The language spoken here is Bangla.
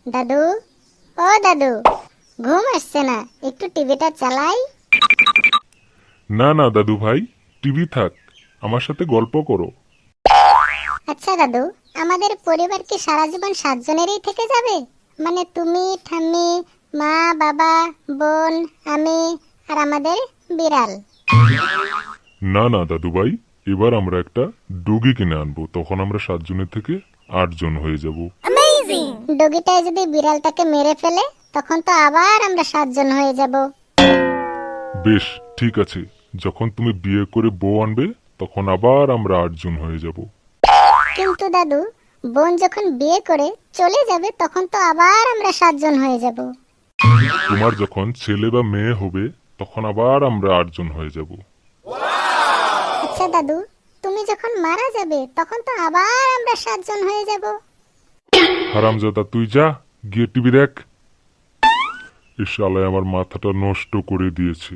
দাদু, ও দাদু, ঘুম আসছে না, একটু টিভিটা চালাই। না না দাদু ভাই, টিভি থাক, আমার সাথে গল্প করো। আচ্ছা দাদু, আমাদের পরিবার কি সারা জীবন 7 জনেরই থেকে যাবে? মানে তুমি, ঠাম্মি, মা, বাবা, বোন, আমি আর আমাদের বিড়াল। না না দাদু ভাই, এবার আমরা একটা ডগি কিনে আনবো, তখন আমরা 7 জনের থেকে 8 জন হয়ে যাব। ডগিটায় যদি বিড়ালটাকে মেরে ফেলে, তখন তো আবার আমরা 7 জন হয়ে যাব। বেশ, ঠিক আছে, যখন তুমি বিয়ে করে বউ আনবে তখন আবার আমরা 8 জন হয়ে যাব। কিন্তু দাদু, বোন যখন বিয়ে করে চলে যাবে, তখন তো আবার আমরা 7 জন হয়ে যাব। তোমার যখন ছেলে বা মেয়ে হবে তখন আবার আমরা 8 জন হয়ে যাব। আচ্ছা দাদু, তুমি যখন মারা যাবে তখন তো আবার আমরা 7 জন হয়ে যাব। হারামজাদা, তুই যা, গিয়ে টিভি দেখ। এ শালায় আমার মাথাটা নষ্ট করে দিয়েছে।